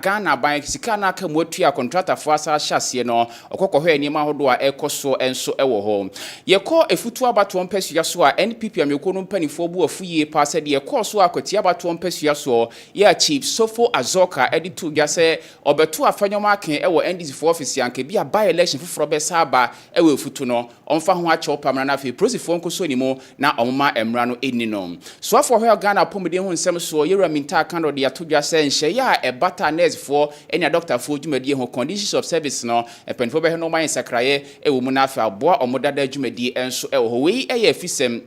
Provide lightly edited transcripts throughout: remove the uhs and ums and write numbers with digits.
Ghana ban sika na aka muatua contractor for asa hyase no okokɔhwe anima hodo a ekoso enso ewo ho yekɔ efutu abato mpasua so a NPP ameko no mpanifo bu afuye pa se de yekɔ so akwati abato mpasua so ya chief Sofo Azoka editu dwa se obeto afanyoma aken ewo NDC for office anke bia by election foforo be saba ewo efutu no onfa ho ache opamra na fe prosifo nkoso ni mo na omma emra no eni no so afọ hwe Ghana pomede ho nsem so yera minta kando de ato dwa se nhye ya ebata nurse for enya doctor for dwumadi ho conditions of service no epenfo be no man sakraye ewo mu na afa aboa omodada dwumadi enso ewo ho we eye afisem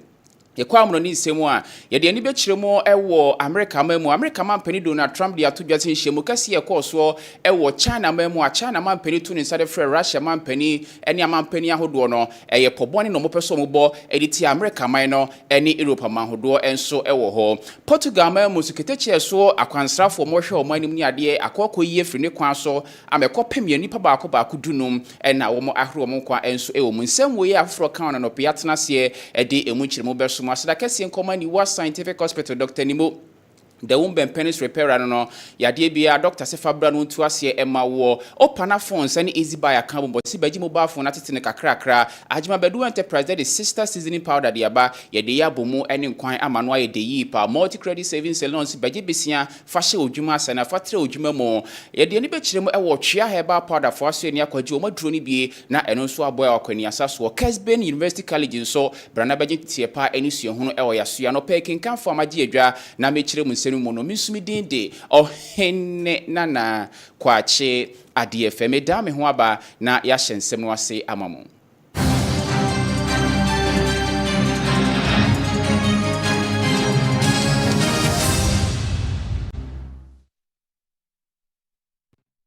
yekwa amuno ni nsemu a yede ani bekiremo ewo America mampani Donald Trump de atodwase nhyiemu kase yekɔ so ewo China mamu a China mampani tu ne sade frɛ Russia mampani ene mampani ahodo no eye pobone no mopeso mobo editi America man no ene Europe man hodo enso ewo ho Portugal mamu seketechie so akwansrafo mo hwe omanim ni ade akɔkɔ yie firi ne kwan so amekɔpem ye nipa baako dunum ena wo mo ahro mo kwa enso ewo mu nsem wo ye afro kan no pe atena se ede emu kiremo beso Masada Kessben Komani was scientific hospital Dr. Nimo the womb penis repairer no yade bia Dr. Sefabra no ntu ase ema wo opana phones any easy buy account but si baji mobile phone atete ne kakra ajima bedu enterprise that is sister seasoning powder de aba yade ya bomu ene nkwan ama no ayede yi pa multi credit savings salon si baji besia fashe odwuma sana fatre odwuma mo yade ni bekirem ewo twia herbal powder for aso ni akwaji o maduro ni bie na eno nso aboya akwani asaso Kessben University College nso brana baji tie pa eni sue hono ewo yasoa no pekin kan for amaji adwa na mekirem mono misumi dinde ohene nana kwache ade FM da me ho aba na ya hyensem no ase amamu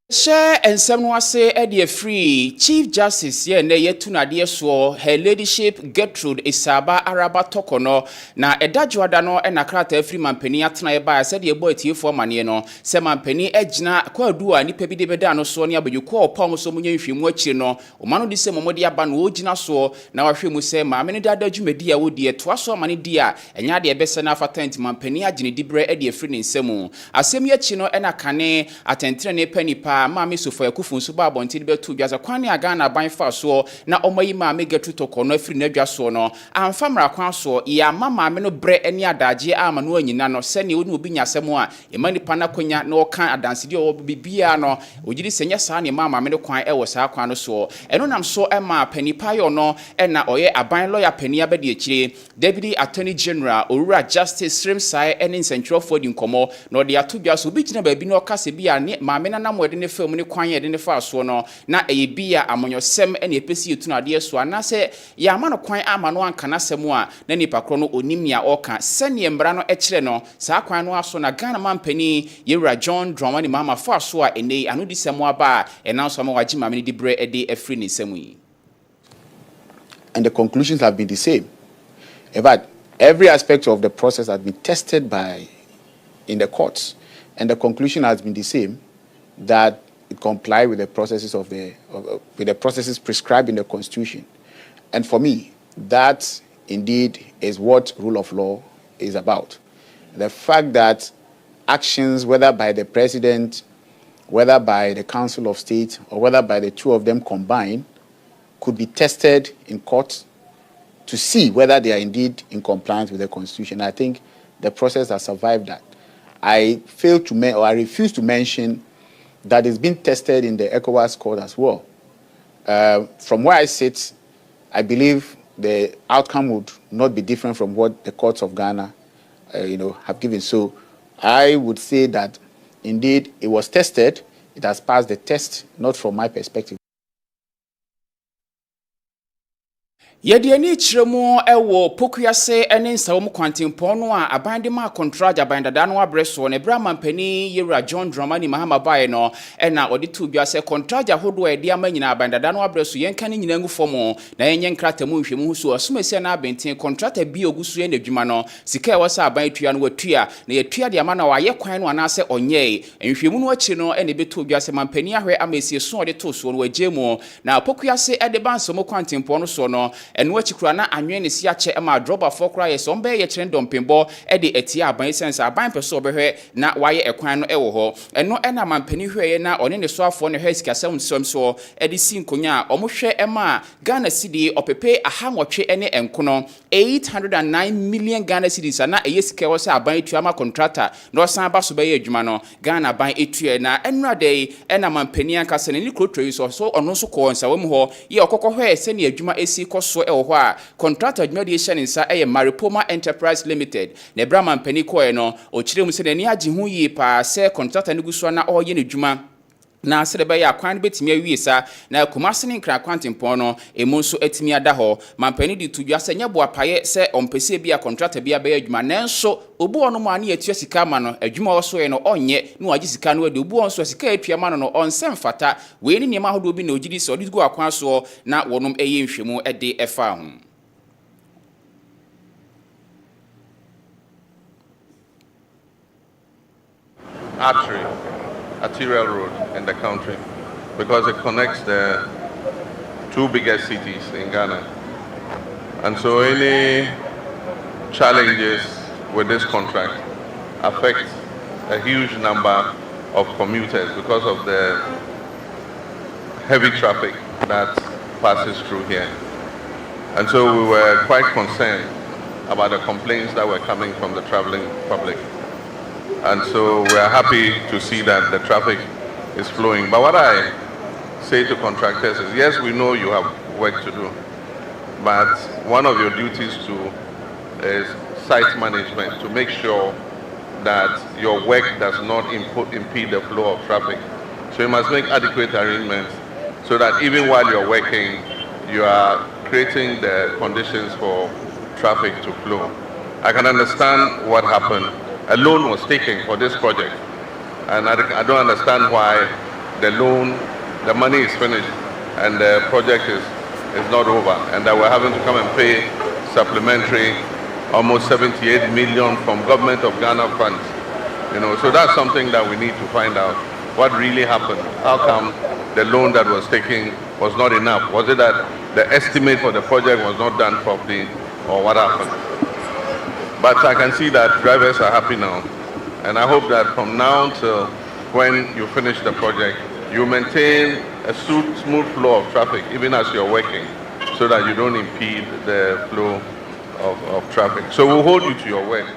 Share and someone say Eddie free Chief Justice ye ne yetu na de so her ladyship Gertrude Isaba Araba Tokono na edadwoada no e na krata free mampani atena ye ba said ye boy tiefo mane no se mampani agina kwadu a nipa bi de beda no so ne abadwuko opom so munye nhwemu akire no o mano de se momode aba no ogina so na wahwe mu se ma me dada dwumadi a wodi etoa so mane di a enya de bese na afatant mampani agine dibre Eddie free ne nsemu asem ye chi no e na kane atentre ne panipa Mami Sofo Yakufun so ba bonti de betu dwaza kwane aga na ban fa so na omayi maami getu toko no afiri na dwa so no amfa mra kwan so ya mama me no bre eni adaje ama no anyina no se ne oni obi nyasem a emani pana konya na okan adanse de bibia no ogiri senya sa ne mama me no kwan ewo sa kwan no so eno nam so ema panipa yo no na oye aban lawyer pani abede akire Deputy Attorney General Owura Justice Srimsai eni nsentwerofo di nkomo no de atodwa so bi gina ba bi no kase bia ne maame na namode ne film ne kwan ye de ne fa so no na eye bia amonyosem ene epesi yetuna de so ana se ya ama no kwan ama no anka na semu a na nipa kro no onim ya oka sene mbra no ekire no saa kwan no aso na Ghana mampani Yewura John Dramani mama fa so a ene anu di semu aba ena so ma waji mame di bre ede afri ne semu yi. And the conclusions have been the same. In fact, every aspect of the process has been tested in the courts, and the conclusion has been the same, that it comply with the processes with the processes prescribed in the Constitution. And for me, that indeed is what rule of law is about. The fact that actions, whether by the president, whether by the Council of State, or whether by the two of them combined, could be tested in court to see whether they are indeed in compliance with the Constitution. I think the process has survived that. I refuse to mention that it's been tested in the ECOWAS court as well. From where I sit, I believe the outcome would not be different from what the courts of Ghana, have given. So I would say that indeed it was tested. It has passed the test, not from my perspective. Yedi ani chiremu ewo pokuyase ene nsawom kwantempo no a abande ma contract abandada no abreso ne bra mampani Yewura John Dramani Mahama bae no ena odi tu dwase contract ahodo edi amanyina abandada no abreso yenka ne nyina ngu fomo na yenye nkrata mu nhwemu huso asumese na abenten contract bi ogusu ye nadwuma no sika e wasa aban tua no watua na yatua de ama na waye kwan no anase onye nhwemu no achi no ene betu dwase mampani ahwe amesie so odi to so no wagemu na pokuyase ede banso mo kwantempo no so no eno achikura na anwen ne si ache ma droba for kra ye so mbe ye kire ndompembo e de etia aban sense aban peso obehwe na waye ekwan no ewo ho eno ena mampani hweye na one ne so afo ne hwe sikasam nsomso e de sinkonya omohwe ema Ghana cedi opepe ahanwotwe ene enkono 809 million Ghana cedis na eyesike wo se aban etuama contractor no san ba so be ye adwuma no Ghana ban etue na enrade ena mampani akase ne krotwe so ono so ko nsa wem ho ye okokohwe se ne adwuma esi koso e wo ho a contractor adwuma de hye ne nsa eye Maripoma Enterprise Limited ne bra mampani ko no o kire mu se ne age hu yi pa se contractor ne guso na oye ne adwuma na serebe ya kwan betimi awiesa na kumase ne nkra kwantempon no emu nso atimi ada ho mampani di tudwa se nya boapaye se ompese bia contractor bia be adwuma nanso obu ono ma na yatua sika ma no adwuma oso ye no onye na wagi sika no ade obu onso sika atua ma no onsem fata we ni niam ahodo bi na ogidi se odi go akwan so na wonom eye nhwemu ede efa ho. Arterial road in the country because it connects the two biggest cities in Ghana. And so any challenges with this contract affect a huge number of commuters because of the heavy traffic that passes through here. And so we were quite concerned about the complaints that were coming from the traveling public. And so we are happy to see that the traffic is flowing. But what I say to contractors is, yes, we know you have work to do, but one of your duties too is site management, to make sure that your work does not impede the flow of traffic. So you must make adequate arrangements so that even while you're working, you are creating the conditions for traffic to flow. I can understand what happened. A loan was taken for this project, and I don't understand why the money is finished and the project is not over, and that we're having to come and pay supplementary almost 78 million from government of Ghana funds. So that's something that we need to find out what really happened. How come the loan that was taken was not enough? Was it that the estimate for the project was not done properly, or what happened? But I can see that drivers are happy now. And I hope that from now till when you finish the project, you maintain a smooth flow of traffic, even as you're working, so that you don't impede the flow of traffic. So we'll hold you to your word.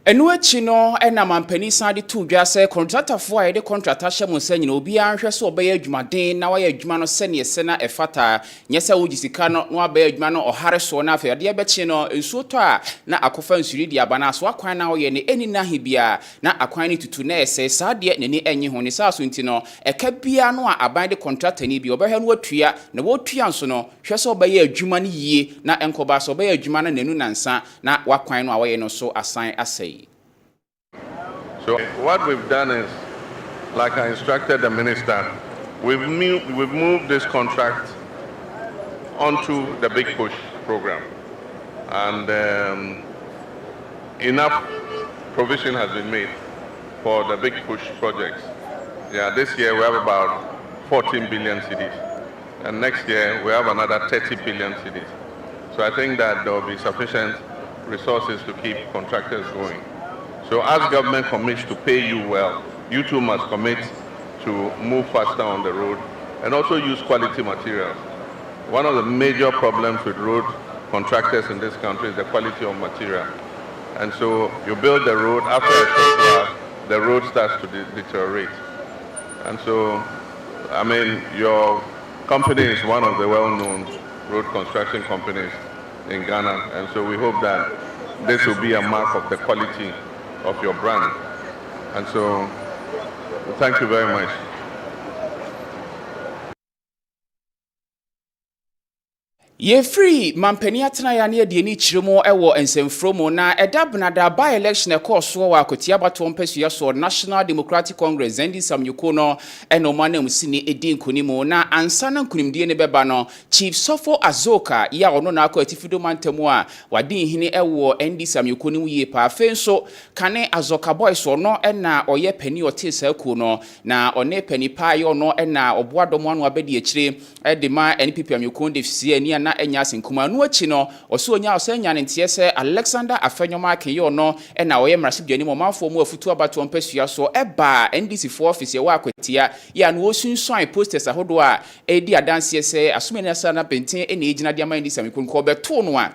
Enu echi no ena mampani san de tu dwa se contractor fo aye de contractor hye mo sanyina obi anhwe so obeye adwumaden na waye adwuma no se ne se na efata nyese wo gisika no no abeye adwuma no ohare so na afa de bechi no ensuo to a na akofa nsuri di abana so akwan na woye ne eni na hebia na akwan ni tutu na ese sa de ne ni enyi ho ne sa so nti no eka bia no a aban de contractor ni bi obehwe no watua na wotua nso no hwe so obeye adwuma ne yie na enkoba so obeye adwuma na nanu nansa na wakwan no a woye no so asan asai. So what we've done is, like I instructed the minister, we've moved this contract onto the Big Push program. And enough provision has been made for the Big Push projects. Yeah, this year we have about 14 billion cedis. And next year we have another 30 billion cedis. So I think that there will be sufficient resources to keep contractors going. So as government commits to pay you well, you too must commit to move faster on the road and also use quality materials. One of the major problems with road contractors in this country is the quality of material. And so you build the road, after a short while, the road starts to deteriorate. And so, I mean, your company is one of the well-known road construction companies in Ghana. And so we hope that this will be a mark of the quality of your brand. And so, thank you very much. Ye free mampani atena ya ne de ni kirimo ewo ensemfromo na edabnada by election e course wo akotia bato mpesua so National Democratic Congress ndi samyuko no eno manam sini edi nkonimo na ansana nkonimdie ne beba no Chief Sofo Azoka ya ono na akọ atifido mantamu a wade hini ewo ndi samyuko ni wiye pa afenso kane Azoka boys ono na oye pani otesa ku no na one pani pa yo no na oboadom anu abedi akire de ma NPP amyuko de fie ni na enya senkuma no achi no oso onya osanya ne ntie se Alexander Afenyoma Akenyo no na oye mrasibdwani mo manfo mu afutu abato mpasua so eba NDC for office ye wa akwatia ya no osunsuan posters ahodo a edi adanse se asomeni asa na benten ena ejina de ama NDC amikon ko beto no a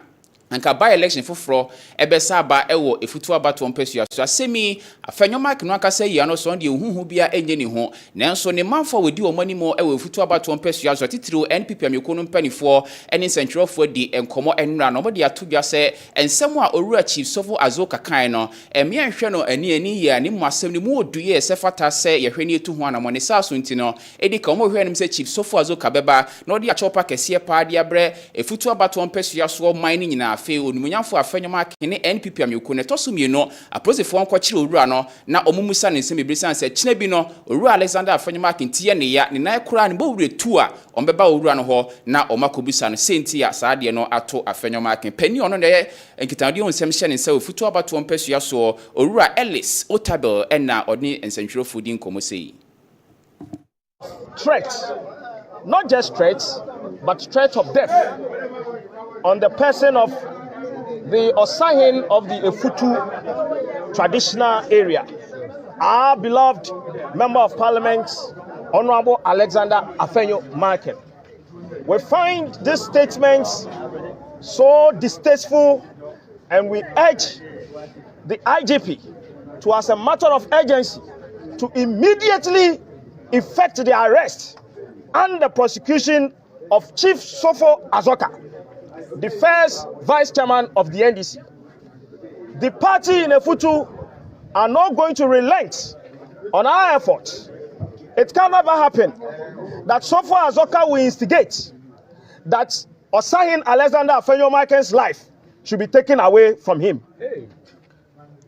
anka by election foforo ebesa ba ewo efutu abato mpasua so asemi Afenyoma Akenyo akasa yi ano so de huhu bia enye ne ho nanso ne manfo wedi omani mo ewo efutu abato mpasua so titiro NPP amikon mpanifo ene centralfo di enkomo enra no mo de atodwa se ensem a owura chief sofo azoka kan no emia hwe no ani ya ne mu asem ne mu oduye se fata se ye hwe ne etu ho anamo ne saso nti no edi ka mo hwe nim se chief sofo azoka beba no de achopa Kaseɛ pa de abre efutu abato mpasua so man ni nyina afi onumunyamfo Afenyoma Akenyo NPP amikon ne tosumie no aprosefo nkɔkyere owura no na omumusa ne nsem ebrisan se kyena bi no owura Alexander Afenyoma Akenyo ne ya ne nan kura ne bo wure tu a ombeba owura no ho na omakobusa no senti ya saade no ato Afenyoma Akenyo pani ono ne nkitande on nsem hye ne nsa ofutu abato mpasua so owura Ellis Otabel na odni nsentwero fudi nkomo sei threat, not just threats but threat of death on the person of the Osahin of the Efutu traditional area, our beloved Member of Parliament, Honorable Alexander Afenyoma Akenyo. We find this statement so distasteful and we urge the IGP to, as a matter of urgency, to immediately effect the arrest and the prosecution of Chief Sofo Azoka, the first vice chairman of the NDC. The party in Efutu are not going to relent on our efforts. It can never happen that Sofo Azoka will instigate that Osahin Alexander Afenyoma Akenyo's life should be taken away from him.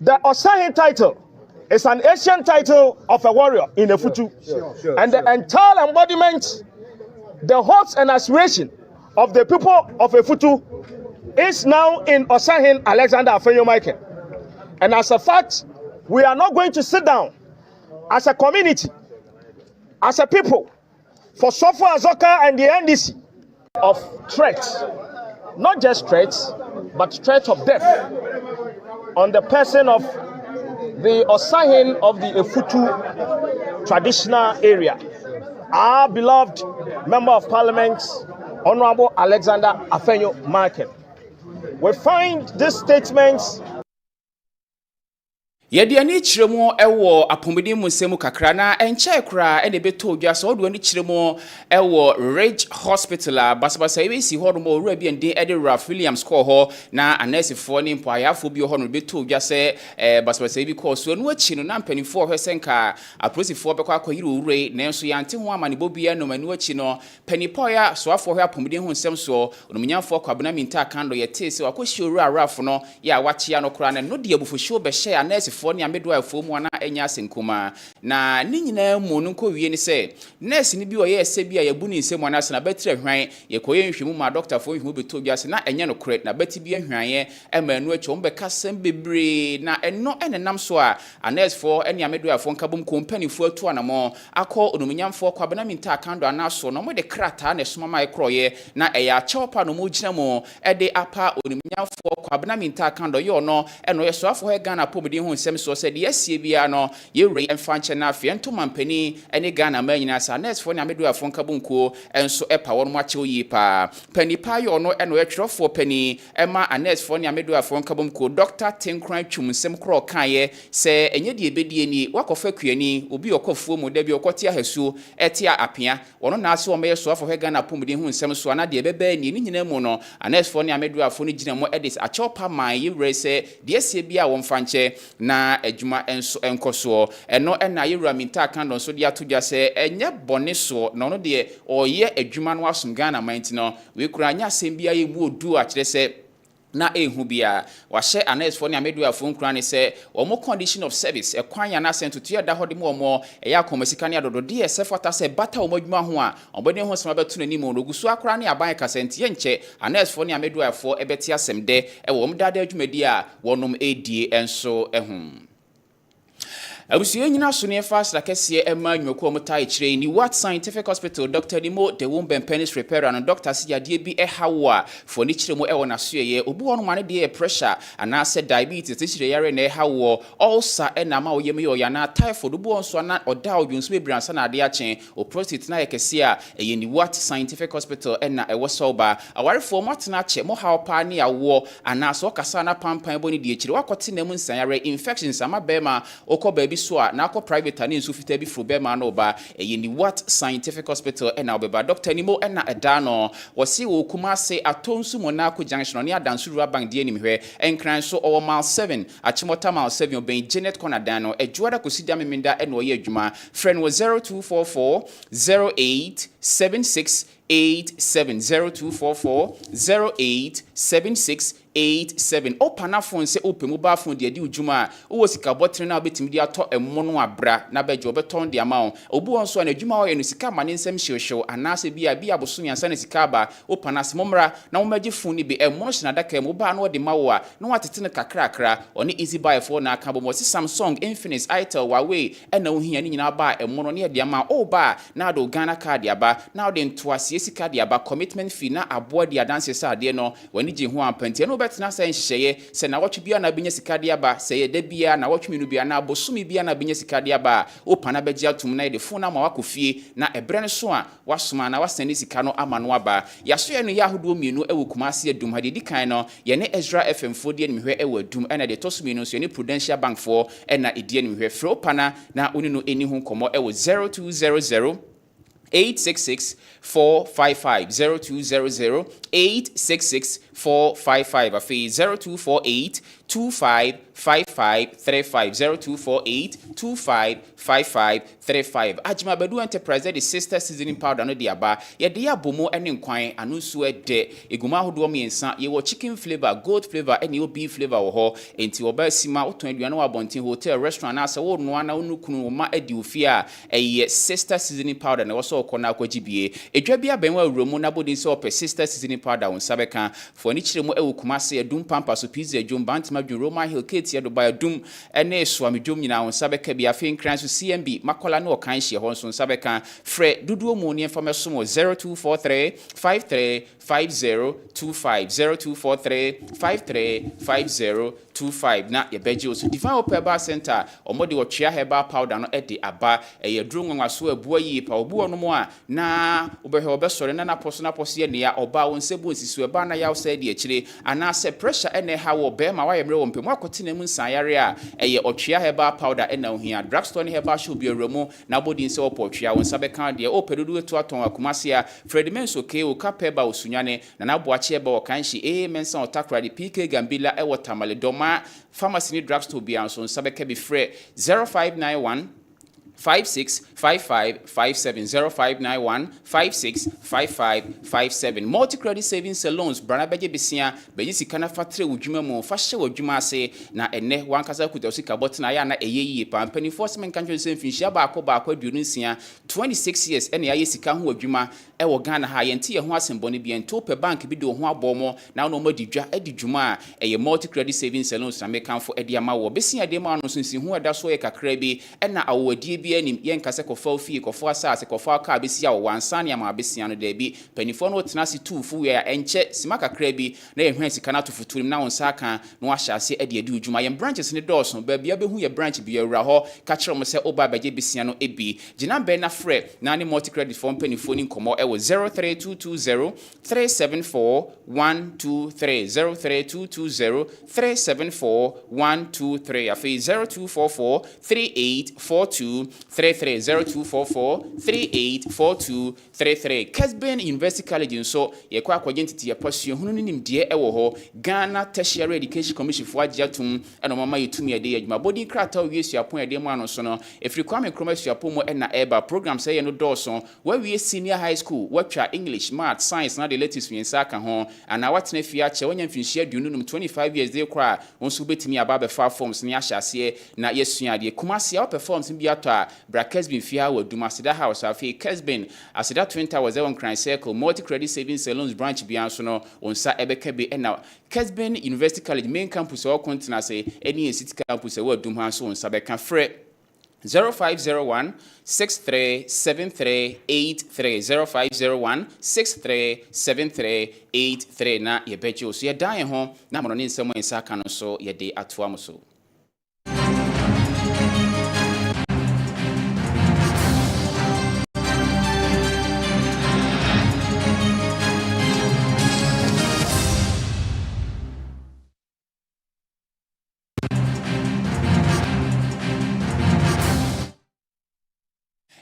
The Osahin title is an ancient title of a warrior in Efutu, and the entire embodiment, the hopes and aspiration of the people of Efutu is now in Osahin Alexander Afenyoma Akenyo. And as a fact, we are not going to sit down as a community, as a people, for Sofo Azoka and the NDC of threats, not just threats, but threat of death on the person of the Osahin of the Efutu traditional area, our beloved Member of Parliament, Honorable Alexander Afenyoma Akenyo. We find this statement Yedi ani chiremo ewo apomidi musemu kakra na enche kra ene beto dwa so do ani chiremo ewo Ridge Hospital basabasa ebesi ho mo owura bi ende ede Ralph Williams call ho na anesifo ni mpo ayafo bi ho no beto dwa se basabasa ebi call so no achi no na mpanifo hwe senka aprosifo bekwa akoyire owure na enso yante ho amane bobia no manu achi no panipo ya so afo hwe apomidi ho nsem so onumunyanfo kwabena minta kando yete se wakohye owura Ralph no ya wachia no kra na no de abufo be hye anesifo ni amedo afo mu ana enya senkuma na ni nyina mu no ko wie ni se nurse ni bi o ye se bi a yabu ni nsem ana se na betre hwan ye koye nhwemu ma doctor fo nhwemu beto bi ase na enya no correct na beti bi ahwan emanu acho mbe kasem bebre na eno enenam so a nurse fo eni amedo afo nkabom company fo atu anamo akọ onumunyamfo kwabena minta akando anaso no mo de krata na soma mai kroye na eya chopa no mo gina mo ede apa onumunyamfo kwabena minta akando yo no eno ye so afo he Ghana pomodi ho nsem so said yes ye bia no ye re enfanche na afie nto mampani ene Ghana manyina sa nurse fo ne amedo afo nkabonko enso epa won mo ache oyi pa pani pa yo no eno yetwerofo pani ema nurse fo ne amedo afo nkabonko Dr. Tenkran Twum nsem kro kan ye se enye de ebedie ni wakofa kuani obi okofuo mu da bi okotia hasu etia apia wono na ase o me so afo Ghana pomodi ho nsem so na de ebeba ni nyina mu no nurse fo ne amedo afo no gina mo edis achopa man ye re se de sie bia won fanche na adwuma enso enkoso eno na yewura minta kando so dia todwa se enye bone so no no de oye adwuma no asom Ghana manti no we kura anya asem bia ye mu odu a kire se na ehu bia wahye anes fo ne amedu afo nkura ne se omo condition of service ekwan ya na sento to yeda hode mo omo eya komasika ne adodo de esefata se bata omo adwuma ho a obode ho sema betu na nimo ogusu akura ne aban kasenti ye nche anes fo ne amedu afo ebeti asemde e wo mdade adwumadi a wonom edie enso ehum Abusuye nyina so ne fast la Kaseɛ ema nwoko omta ichire ni What Scientific Hospital Dr. Nimo de Womben Penis Repair and Dr. Siyadie bi hawa for ni chire mo na so ye obi wonu mane de pressure ana se diabetes chire yare na hawo ulcer na ma oyem yo ya na typhoid obi won so na oda odwunso be bransa na ade achen o prostate na ye kese a ye ni What Scientific Hospital na ewo soba awarefo matena che mo hawo pa ne yawo ana so kasa na pampan boni de chire wakote na mu nsanyare infections ama bema okoba so na akọ private ani nso fita bi fro be ma no ba ye ni What Scientific Hospital na obeba Dr. Nimo na eda no wo se wo kuma se atonsu mo na akọ junction ne adansuru abank de anim hwe enkran so owo mile 7 achimota mile 7 oben Janet Konadan no ejuada kosida memenda na oye adwuma friend wo 0244 08 76 870244 08 76 87 opana phone se open mobile phone de ujuma o sika botre na obetimi de ato emmono abra na beje obeton de ama obu won so na adwuma o ye no sika mane nsem hyeehyew anase bia aboso nyansa na sika ba opana se momra na momaje phone ni be emmono hye na daka mo ba na o de mawo a na watete ne kakrakra oni easy buy for na aka bo Samsung Infinix Itel Huawei na wo hia ni nyina ba emmono ne de ama o ba na do Ghana card aba na o de ntoase sika de aba commitment fee na abo de adanse sa de no wani je ho ampantie no betina sa nhyehyeye se na wotwe bia na benya sika de aba se ye da bia na wotwe minu bia na abosumi bia na benya sika de aba opana begia tum na de fo na ma wakofie na ebre ne so a wasoma na wasane sika no ama no aba yaso ye no ya hodo mienu ewo kumase adum hade di kan no ye ne Ezra FM fo de ni hwe ewo adum na de toso mienu so ye ne Prudential Bank fo na edie ni hwe fro pana na oni no eni hu komo ewo 0200 866 455 0200 866 455 afi 0248 255535 0248 255535 Ajima Bedu Enterprise the sister seasoning powder no de aba ye de abomo ene nkwan anu so ede eguma hodo miensa ye wo chicken flavor gold flavor ene wo beef flavor wo ho enti wo ba sima oton aduane wa bonten hotel restaurant na ase wo no ana onukunu ma edi ofia eye sister seasoning powder na wo so okona akogibie edwa bia benwa awromu na bodin se ope sister seasoning powder won sabeka fo ni chire mo ewo kumase edum pampa so pizza edum bantima Roma Hill Kate do by dum ene so amedum nyina won sabeka bia fe nkran so CMB makola na okan hye ho so sabeka fre duduo mu ne information 0243 535025 0243 535025 na ye beje so Divine Herbal Center omode otwea herbal powder no ede aba eye duru nwanwa so abuo yi pa obuo no mo a na obehwe obesore na naposo ye ne ya oba won sebu osisu eba na ya so de akire ana se pressure ene ha wo be ma wa yemre wo mpemu akotene mu nsanyare a eye otwea herbal powder ena ohia drugstore ne herbal shop bi awremu na bodin se opotwea won sabeka de opedudu etu aton akumase a Fredmenso ke o kapeba osunyane na naboache eba wo kanhye mensa otakra de PK Gambila ewo tamale doma pharmacy ni drugstore bi anso sabeka bi frɛ 0591 565557 0591 565557 multi-credit savings salons brana beje besia beji sika na fatre wudwuma mu fa hye wudwuma ase na enne wankasa kuta sika botna ya na eyeyi pa mpani force men kanjo se mfinhia ba aduonu nsia 26 years ene ya sika ho wudwuma ewo Ghana ha yenti ye ho asembone bi ento pe bank bi do ho abomo na no madidwa adidwuma eye multi-credit savings salons na mekanfo ede ama wo besia de ma no so nsi ho eda so ye kakra bi ena awodie bi anim yen kase kofa ofie kofa asase kofa aka besia wo wansane ama besia no da bi panifo no tena si tufu ya enche sima kakra bi na ye hwan sika na tofuturim na wonsa aka no ahyase ade adi udwuma yen branches ne dɔɔso ba bia behu ye branch bi awura ho ka kire mo se oba beje besia no ebi gina be na frɛ na ne multi credit form panifo ni nkomo ewo 03220 374 123 03220 374 123 afi 0244 3842 33 0244 3842 33 Kessben University College nso ye kwa kwagentiti ye pasue hunu nim de ewo ho Ghana Tertiary Education Commission fo agiatum eno mama yetumi ade adwuma body krata wie suapon ade mu ano so no efiri kwame kroma suapon mu na eba program say ye no dɔɔso wa wie senior high school watcha English math science na the latest wiensa ka ho ana watena fi ache wonya mfinhia aduonum 25 years de kra wonso betimi aba be fa forms ne ahyase na yesua de kumase a performance bi ato a Kessben fia wa duma sida house afi Kessben asida twin towers on Crown Circle multi credit savings salons branch bi anso no onsa ebeka bi na Kessben University College main campus o continent say any city campus wa duma so onsa beka frɛ 0501 637383 0501 637383 na yebeje oso ye dan ho na mo no nsemo nsa aka no so ye de atoa mo so.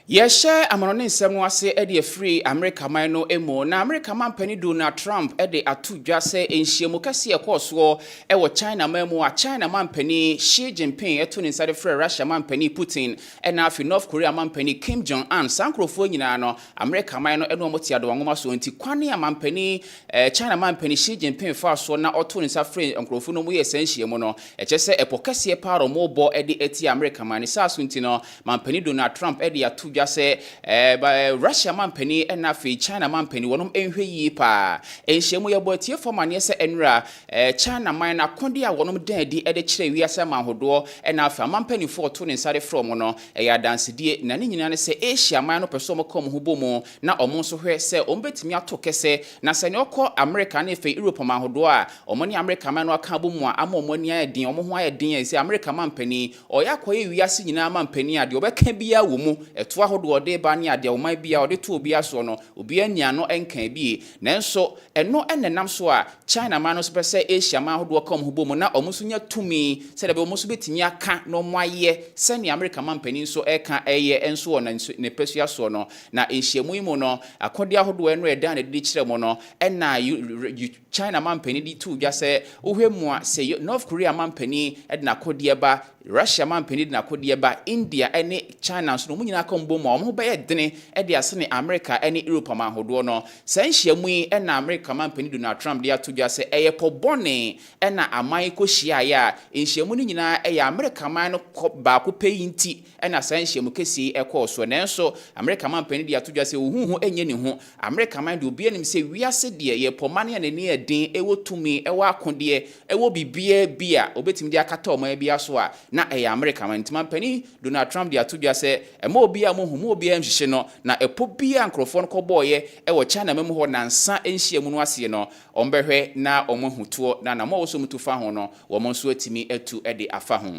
Yeshe amanone nsem wase ede free America man no emo na America man pani Donald Trump ede atudwa se enhiemu kase ekoso e wo China man mu a China man pani Xi Jinping eto ne nsade free Russia man pani Putin e na afi North Korea man pani Kim Jong Un sankrofo nyina no America man no eno motia do nwoma so nti kwane a man pani China man pani Xi Jinping fa so na oto ne nsa free nkrofo no mu ye sanhiemu no echese epokase paro mo bo ede eti America man sa so nti no man pani Donald Trump ede atu say Russia man penny and nafi China man penny wonum enhwe yi pa enhyemu ye botie formane se enra China man na kondi a wonum dan di ede kire wi ase man hodo and nafi man penny for to ne sare from no ya dance die na ne nyina ne se Asia man no person kom ho bomu na omo so hwe se ombetimi ato kese na se ne okọ America na efe Europe man hodo a omo ne America man no aka bomu a ama omo ne ayedin omo ho ayedin se America man penny oya koye wi ase nyina man penny ade obeka bia wo mu eto ahodo ode ba ne ade oman bia ode to obi aso no obi ania no enkan bie nanso eno enenam so a China man no so pese Asia man ahodo kom ho bomu na omo so nya tumi se de be omo so betimi aka no moaye se ne America man pani so eka eye enso wona ne pesu aso no na enhyemu imu no akode ahodo eno eda na de kire mo no ena China man pani di tu dwa se ohwemu a se North Korea man pani ede na akode ba Russia man pani na akode ba India ene China so no munyina kombo mo omo be dene ede ase ne America ene Europe man hodo no sanhyiamu yi ena America man pani Donald Trump de atodwa se eye pobone ena aman ko hia ya enhyiamu ni nyina eye America man no ba ko peyinti ena sanhyiamu kesi ekoso nenso America man pani de atodwa se ohuhu enye ne ho America man de obi anim se wiase de ye pomane ne ne edin ewo tumi ewo akode ewo bibia bia obetimi de akata oman bia so a na eye America man timan pani Donald Trump de atodwa se ema obi a mohu obi a nhwehye no na epo bia nkrofo no koboye ewo China memu ho nansa enhyiamu no ase no ombehwe na omohutuo na mo wo so mutufa ho no wo mo so atimi atu ede afa ho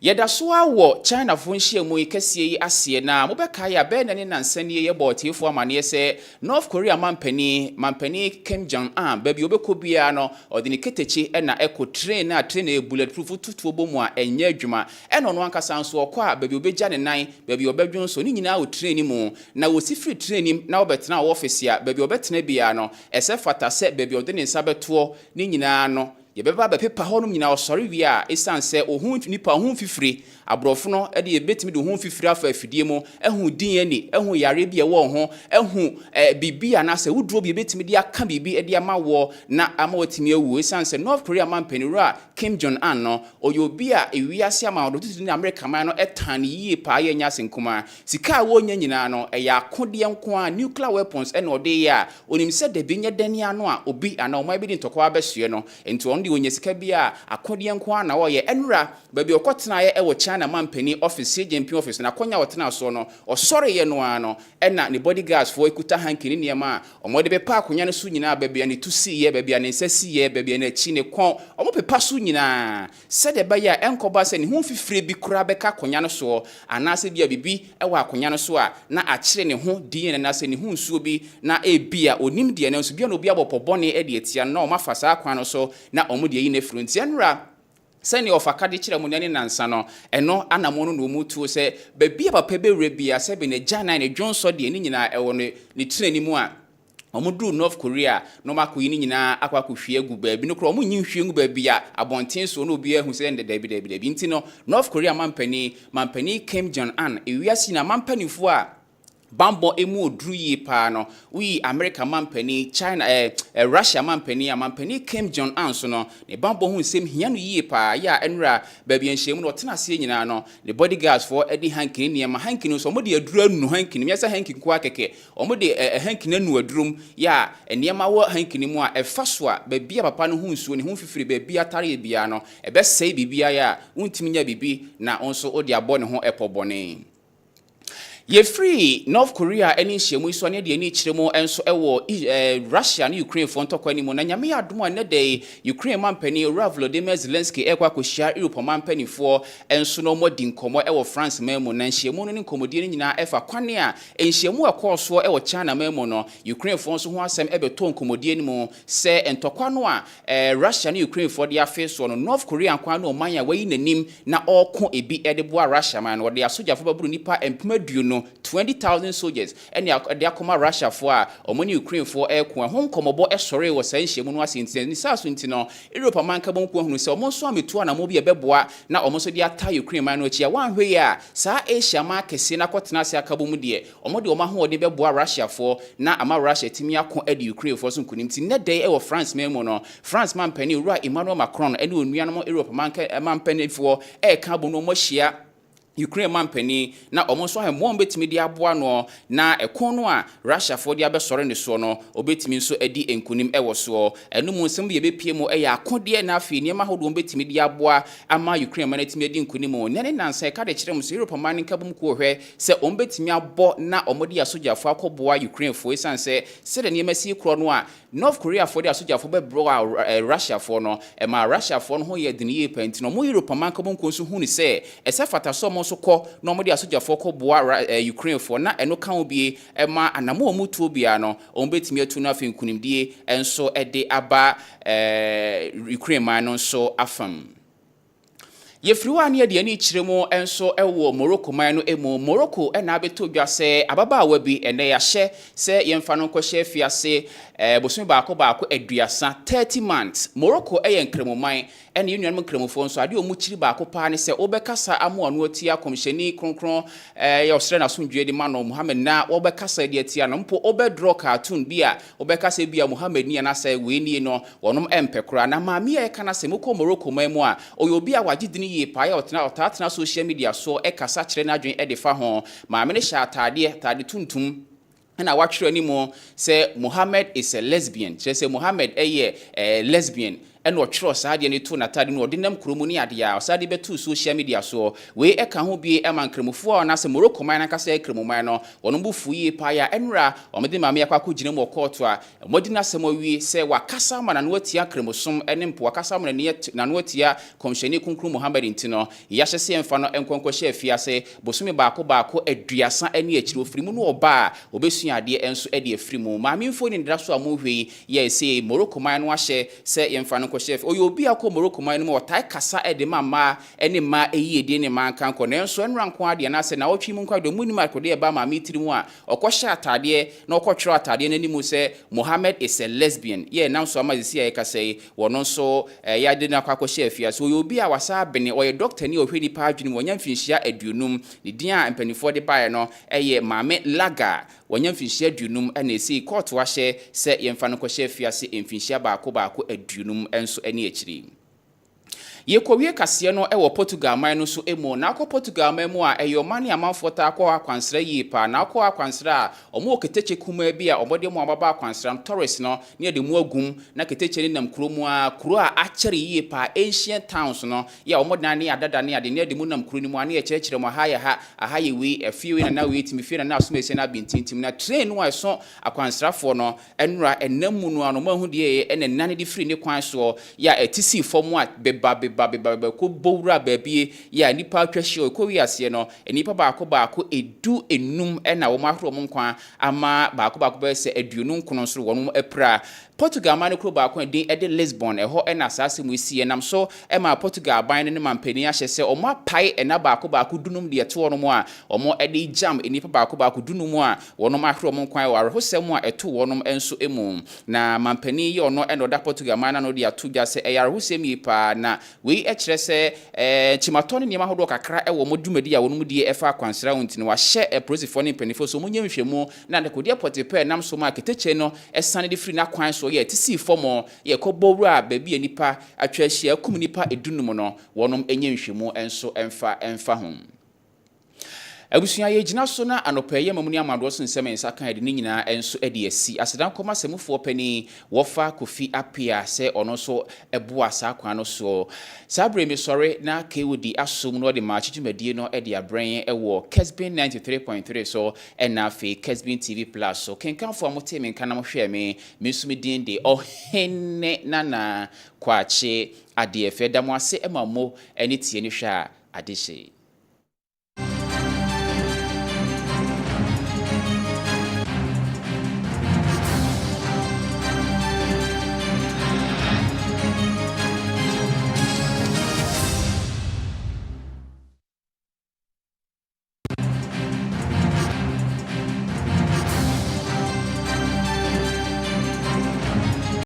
Yeda so awo China fo nhyiamu ikasie yi ase na mobeka ya be na ne nansane ye botifo amane se North Korea mampani Kim Jong Un baby obekobia no odini ketechi na eco train na train e bulletproof tutuo bomu a enye adwuma eno no ankasa nso okwa baby obeja ne nan baby obedwon so ni nyina o train mu na wo si free train na obetena office a baby obetena bia no ese fata se baby odini nsa beto ni nyina no yebeba be pepa honum nyina osori wi a esanse ohun nipa ohun fifiri abrofo no ede yebetimi de ohun fifiri afa afidie mu ehun din ani ehun yare bia wo ho ehun bibia na se wuduro bi yebetimi de aka bibi ede ama wo na ama otimi awu esanse North Korea man penira Kim Jong Un no oyobia ewiase ama do tutu ni America man no etan yie pa ye nya senkuma sika wo nya nyina no eya akode enko a nuclear weapons ene ode ya onim se de binya dani ano a obi ana omai bi ntoko abesue no enti on onye sika bia akode enko na wo ye enra baby okotena ye ewo China man pani office JMP office na konya wotena so no osore ye no ano ena ne bodyguards fo ekuta hankini niema omode be pa akonya no su nyina baby ani tusi ye baby ani nsasi ye baby ani chi ne kon omo pepa su nyina se de ba ya enkoba se ne hu fifire bi kura be ka akonya no so anase bia bibi ewo akonya no so a na akire ne ho din na se ne hu nsuo bi na ebia onim de na nso bia no obi abopobone e de etia na o mafasa akwan no so na omo de yi ne front enra sani ofaka de kire mu ne nansa no eno anamono no mu tuo se babia papa be rebia se be ne jana ne Johnson de ni nyina ewo ne treni mu a omudru North Korea no makoyi ni nyina akwakohwie gu baabi no kro omu nyi hwie gu baabi a abonten so no obi ehu se nde dabi nti no North Korea mampani Kim Jong Un ewiasi na mampanifo a bambo emu odru yi pa no we America mampani China Russia mampani Kim Jong Un so no ne bambo hu sem hia no yi pa ya enra ba bia nhyiam no tena se nyina no the bodyguards for edi hankini niam hankini so mo de aduru anu hankini me yasa hankini kwa keke omo de hankini anu adurum ya niam wo hankini mu a efa so a ba bia papa no hu nsuo ne hu fifiri ba bia tare bia no ebe sei bibia ya untimi nya bibi na onso odi abo ne ho epobone. Ye free North Korea any shemu so ne de ni chiremo enso ewo Russia and Ukraine for ntokwa ni mo na nyame adom a ne dey Ukraine mampani Volodymyr Zelensky ekwa koshia Europe mampani for enso no modi nkomo ewo France memo na nhyiemu no nkomodie ni nyina efa kwane a nhyiemu ekwoso ewo China memo no Ukraine for nso ho asem ebeto nkomodie ni mo se ntokwa no a Russia and Ukraine for dia face so no North Korea kwa no man ya wayi nanim na okko ebi edeboa Russia man wo de asoja fo baburu nipa empemaduo no 20,000 soldiers and they akoma Russia for omoni Ukraine for ekwa ho nkomobo esore wo san hyemu no asinti ni saso nti no Europe man ka bonko hunu se omo so ametu na mo bi ebeboa na omo so de ata Ukraine man no achia wan hwe ya sa Asia ma kese na kotena se akabo mu de omo de omo ho de beboa Russia for na ama Russia timi akon edi Ukraine for so nkunim ti ne dey e wo France memo no France man pani ura Emmanuel Macron ene onuanom Europe man pani for e ka bo no mo hia Ukraine mampani na omonso ha mo betimi dia boa no na ekon no a Russia for dia be sore ne so no obetimi nso adi enkunim ewo so enu mu nsem ye bepie mu eya akode na afi niam ahodo betimi dia boa ama Ukraine man etimi adi enkunim ne nansa ka de kire mu so Europe man nkabum ko hwe se betimi abo na omodi asojafo akoboa Ukraine for esanse se de niam asi kro no a North Korea for dia asojafo be bro Russia for no ma Russia for no ho ye diniye penti no mo Europe man nkabum ko so hu ni se ese fata so so ko no mo de asojafo ko boa Ukraine for na eno kan obi ma anamo omutu bia no betimi atu na afi nkunimdie enso ede aba Ukraine man no so afam. Ye friwa ne de ani chiremo enso ewo Morocco man no emu Morocco na abeto dwa se ababa awa bi ene ya hye se yemfa no ko hye fiase bosumi baako aduasa 30 months Morocco nkramoman ene yunuanum nkramofo nso ade omu chiri baako pa ne se obekasa amo anu atia komhyeni kronkron ya osre na somdwe de mano Muhammad na obekasa de atia no mpo obedro cartoon bia obekasa bia Muhammad ni na se we ni no wonom empekora na maami e kana se moko Morocco man mu a oyobi a wagidini ye pa ya otena social media so ekasa kire na adwen edefa ho maami ne sha atade tuntum na watchro ni mo say Muhammad is a lesbian. Say Muhammad lesbian. And what trust had any two natadi no dinam krumuni adia osadi betu social media so we eka ho bi e man kremufo na se Morocco man na kasa kremumai no wono bu fuyi pa ya enra omede mame yakwa ko gine mo court a modi na se mo wi se wakasa ma na no atia kremusum ene mpo wakasa ma na no atia komsheni kunkru Muhammad ntino ya hyese emfa no enkonko hye afiase bosumi baako aduasa ene akiri ofrimu no oba obesua ade enso ede afrimu mame mfo ni ndra so amohwe ye se Morocco man no ahye se emfa no chef oyobi akọ Morocco man no otai kasa ede mama ene ma eyede ne man kan ko nenso enranko ade na se na otwi mu kwado mu ni makode e ba ma mitiri mu a okọhye atade na okọtwero atade na nimu se Muhammad is a lesbian ye na so amazisi ya kasa wono so ya de na kwakọhye afia so oyobi a wasa bene oye doctor ni ohwedi pa adwene wonya mfinhia aduonum ne din a mpanifo de bae no eye Mame Laga wonya mfinhia aduonum na esi court wa hye se yemfa no kọhye afia se mfinhia baako aduonum enso eni echiri Yekowie Kaseɛ no ewo Portugal man no so emo na akọ Portugal man mu a eyomani amanfota akọ akwansra yi pa na akọ akwansra a omo keteche kuma bi a omode mu ababa akwansra tourist no ne de mu agum na keteche ni nam kuro mu a kuro a akyere yi pa ancient towns no ya omode na ne adada ne ade ne de mu nam kuro ni mu ane ekyerechire mu ahaye we afiwe na we timi fie na asomese na bintintim na train no eso akwansrafo no enura enamu no ano mahu de ene nane de free ne kwan so ya etisi form a beba ko bowra baabie ya nipa atwahye ko wiase no nipa baako edu enum na wo mahoro mo nkwa ama baako be se aduonu nkono so wono epra Portugal man ko baako din ede Lisbon eho na asase mu isi enam so ma Portugal ban ne mampani ahye se omo apai na baako dunum de eto wono mo a omo ede jam nipa baako dunum a wono mahoro mo nkwa wa rehosem a eto wono enso emu na mampani ye ono eno da Portugal man no de ato gya se eyarehosem yi pa na we kyerɛ sɛ chimato ne niema hodo kakra wo modumadi a wonu die efa kwansra wonti no wa hye prosifo ne mpanifo so munye nhwemu na de kodie potepe nam so ma keteche no esane de firi na kwan so ye tisi fomo ye kobowura baabi anipa atwa ahia akum nipa edunum no wonom enye nhwemu enso emfa ho Abusuya ye gina so na anopaye mamuni amado so nsem nsa kan de nyina enso ede asi asedan koma semufo pani wofa kofi apia se ono so eboa sa kwan no so sabre mi sore na kewudi asom no de ma chichimadie no ede abren ewo Kessben 93.3 so na fe Kessben TV Plus so kenkanfo amote me nkanam hwe me mesumidin de ohenne nana kwache ade efe da mo ase emamo eni tie ni hwa adehye